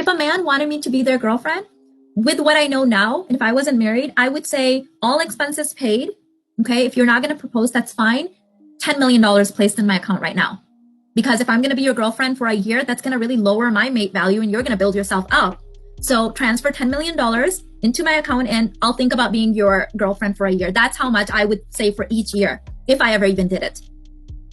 If a man wanted me to be their girlfriend, with what I know now, and if I wasn't married, I would say all expenses paid. Okay, if you're not going to propose, that's fine. $10 million placed in my account right now. Because if I'm going to be your girlfriend for a year, that's going to really lower my mate value and you're going to build yourself up. So transfer $10 million into my account and I'll think about being your girlfriend for a year. That's how much I would say for each year, if I ever even did it.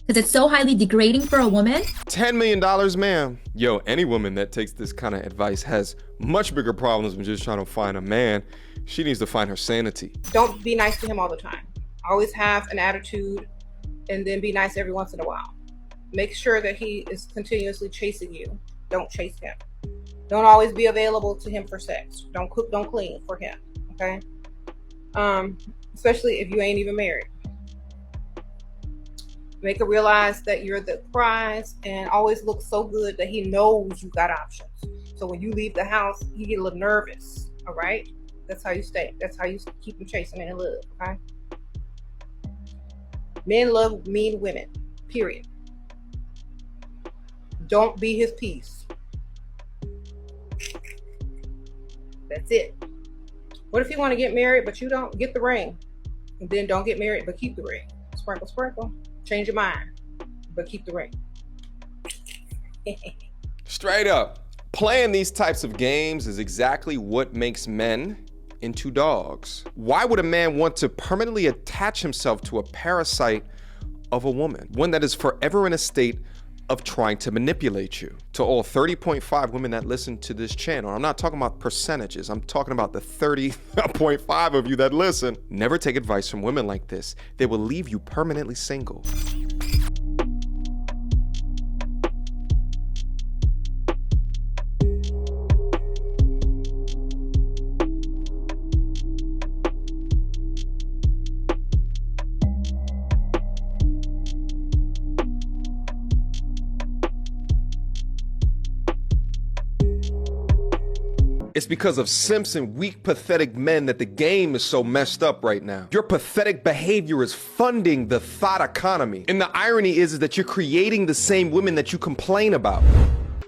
Because it's so highly degrading for a woman. $10 million, ma'am. Yo, any woman that takes this kind of advice has much bigger problems than just trying to find a man. She needs to find her sanity. Don't be nice to him all the time. Always have an attitude and then be nice every once in a while. Make sure that he is continuously chasing you. Don't chase him. Don't always be available to him for sex. Don't cook, don't clean for him, okay? Especially if you ain't even married. Make him realize that you're the prize and always look so good that he knows you got options. So when you leave the house, he get a little nervous, all right? That's how you stay. That's how you keep him chasing in love, okay? Men love mean women, period. Don't be his piece. That's it. What if you want to get married, but you don't? Get the ring. And then don't get married, but keep the ring. Sprinkle, sprinkle. Change your mind, but keep the ring. Straight up, playing these types of games is exactly what makes men into dogs. Why would a man want to permanently attach himself to a parasite of a woman? One that is forever in a state of trying to manipulate you. To all 30.5 women that listen to this channel, I'm not talking about percentages, I'm talking about the 30.5 of you that listen. Never take advice from women like this. They will leave you permanently single. It's because of simps and weak, pathetic men that the game is so messed up right now. Your pathetic behavior is funding the thought economy. And the irony is that you're creating the same women that you complain about.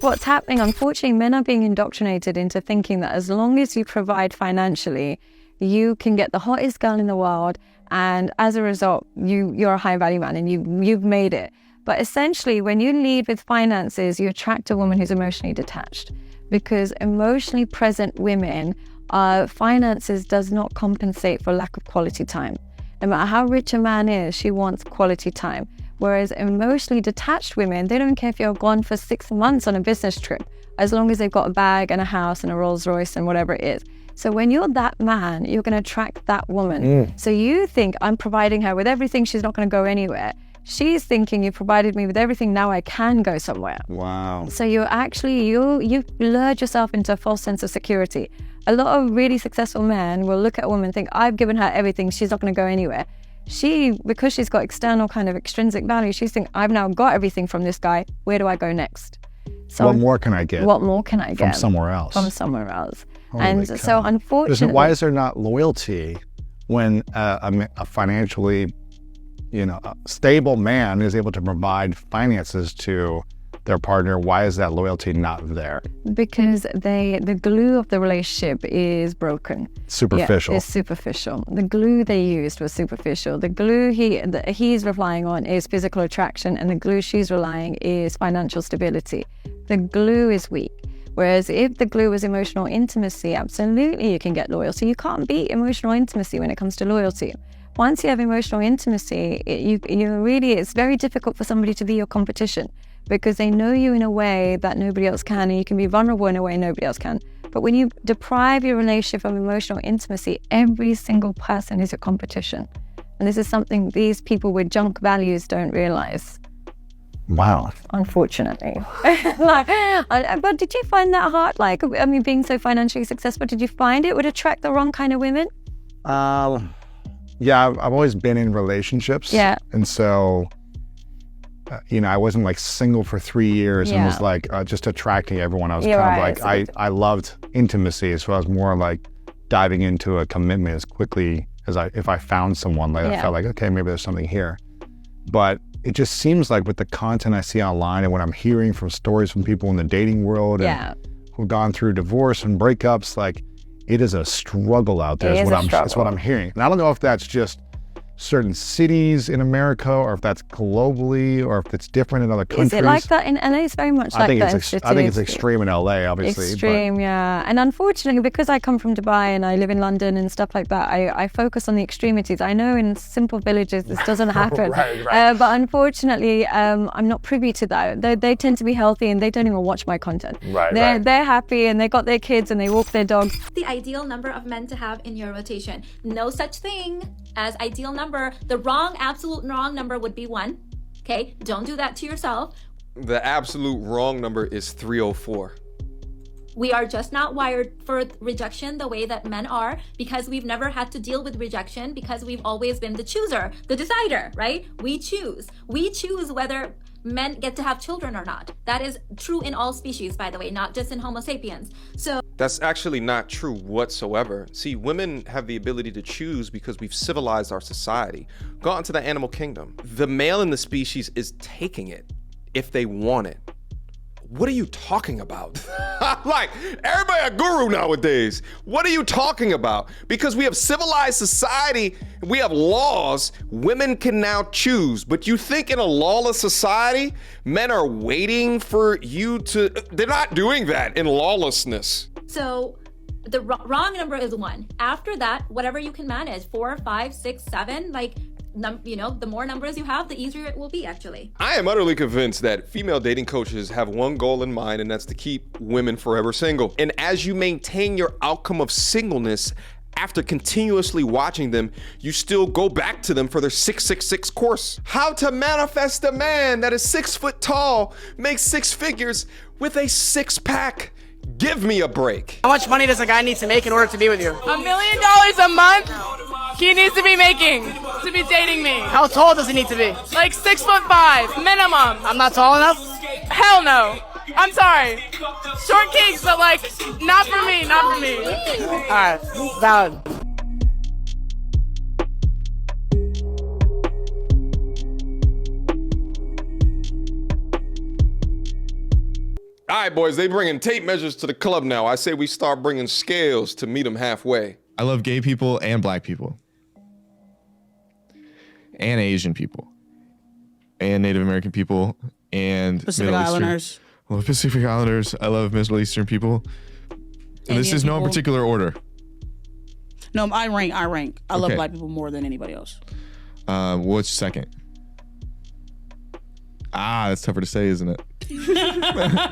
What's happening, unfortunately, men are being indoctrinated into thinking that as long as you provide financially, you can get the hottest girl in the world. And as a result, you're a high value man and you've made it. But essentially, when you lead with finances, you attract a woman who's emotionally detached. Because emotionally present women, finances does not compensate for lack of quality time. No matter how rich a man is, she wants quality time. Whereas emotionally detached women, they don't care if you're gone for 6 months on a business trip, as long as they've got a bag and a house and a Rolls Royce and whatever it is. So when you're that man, you're going to attract that woman. So you think, I'm providing her with everything, she's not going to go anywhere. She's thinking, you provided me with everything, now I can go somewhere. Wow. So you're actually, you've lured yourself into a false sense of security. A lot of really successful men will look at a woman and think, I've given her everything, she's not going to go anywhere. She, because she's got external kind of extrinsic value, she's thinking, I've now got everything from this guy, where do I go next? So what more can I get? What more can I get? From somewhere else. From somewhere else. Holy and cow. so unfortunately... Why is there not loyalty when a financially a stable man is able to provide finances to their partner? Why is that loyalty not there? Because the glue of the relationship is broken. Superficial. Yeah, it's superficial. The glue they used was superficial. The glue he's relying on is physical attraction, and the glue she's relying is financial stability. The glue is weak. Whereas if the glue was emotional intimacy, absolutely you can get loyalty. You can't beat emotional intimacy when it comes to loyalty. Once you have emotional intimacy, it's very difficult for somebody to be your competition because they know you in a way that nobody else can, and you can be vulnerable in a way nobody else can. But when you deprive your relationship of emotional intimacy, every single person is your competition. And this is something these people with junk values don't realize. Wow. Unfortunately. But did you find that hard? Being so financially successful, did you find it would attract the wrong kind of women? Yeah, I've always been in relationships. Yeah. And so, I wasn't single for 3 years and was just attracting everyone. I was I loved intimacy. So I was more diving into a commitment as quickly as if I found someone, I felt okay, maybe there's something here. But it just seems like with the content I see online and what I'm hearing from stories from people in the dating world and who've gone through divorce and breakups, like it is a struggle out there. That's what I'm hearing. And I don't know if that's just certain cities in America, or if that's globally, or if it's different in other countries. Is it like that in LA? It's very much like that. I think it's extreme in LA, obviously. Extreme, yeah. And unfortunately, because I come from Dubai and I live in London and stuff like that, I focus on the extremities. I know in simple villages this doesn't happen. Right. But unfortunately, I'm not privy to that. They tend to be healthy and they don't even watch my content. They're happy and they got their kids and they walk their dogs. The ideal number of men to have in your rotation. No such thing as ideal number. The absolute wrong number would be 1. Okay, don't do that to yourself. The absolute wrong number is 304. We are just not wired for rejection the way that men are, because we've never had to deal with rejection, because we've always been the chooser, the decider, right? We choose whether men get to have children or not. That is true in all species, by the way, not just in Homo sapiens. So that's actually not true whatsoever. See, women have the ability to choose because we've civilized our society, gone to the animal kingdom. The male in the species is taking it if they want it. What are you talking about? Like, everybody a guru nowadays. What are you talking about? Because we have civilized society, we have laws, women can now choose. But you think in a lawless society, men are waiting for you to, they're not doing that in lawlessness. So the wrong number is 1. After that, whatever you can manage, 4, 5, 6, 7, like, the more numbers you have, the easier it will be, actually. I am utterly convinced that female dating coaches have one goal in mind, and that's to keep women forever single. And as you maintain your outcome of singleness, after continuously watching them, you still go back to them for their 666 course. How to manifest a man that is 6 foot tall, makes 6 figures with a 6-pack. Give me a break. How much money does a guy need to make in order to be with you? $1 million a month he needs to be making to be dating me. How tall does he need to be? Like 6'5" minimum. I'm not tall enough? Hell no. I'm sorry. Short kings, but like, not for me, not for me. All right, valid. All right, boys, they bringing tape measures to the club now. I say we start bringing scales to meet them halfway. I love gay people and black people. And Asian people. And Native American people. And Pacific Islanders. I love Pacific Islanders. I love Middle Eastern people. And this is no in particular order. No, I rank. I love Okay. black people more than anybody else. What's second? That's tougher to say, isn't it?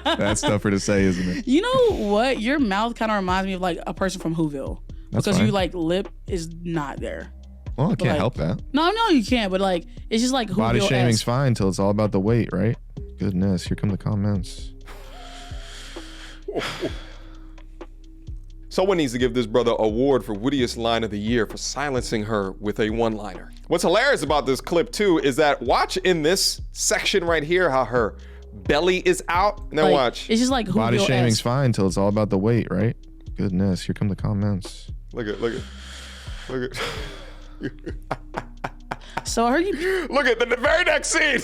That's tougher to say, isn't it? You know what? Your mouth kind of reminds me of like a person from Whoville. That's because fine. you like lip is not there. Well, I can't like, help that. No, you can't. But like, it's just like Whoville. Body shaming's fine till it's all about the weight, right? Goodness, here come the comments. Someone needs to give this brother an award for wittiest line of the year for silencing her with a one-liner. What's hilarious about this clip too is that watch in this section right here how her belly is out. And then like, watch. It's just like Body Whoville-esque. shaming's fine till it's all about the weight, right? Goodness, here come the comments. Look at. So I heard you. Look at the very next scene.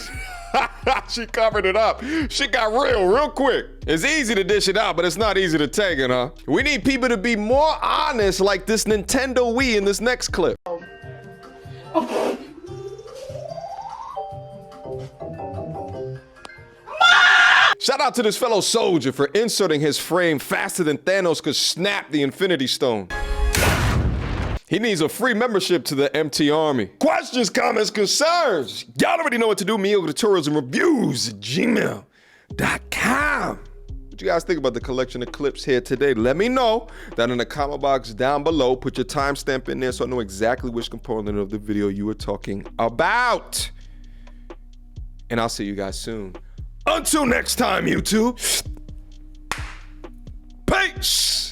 She covered it up. She got real quick. It's easy to dish it out, but it's not easy to take it, huh? We need people to be more honest like this Nintendo Wii in this next clip. Shout out to this fellow soldier for inserting his frame faster than Thanos could snap the Infinity Stone. He needs a free membership to the MT Army. Questions, comments, concerns. Y'all already know what to do. Mediocre Tourism Reviews at gmail.com. What you guys think about the collection of clips here today? Let me know down in the comment box down below. Put your timestamp in there so I know exactly which component of the video you were talking about. And I'll see you guys soon. Until next time, YouTube. Peace.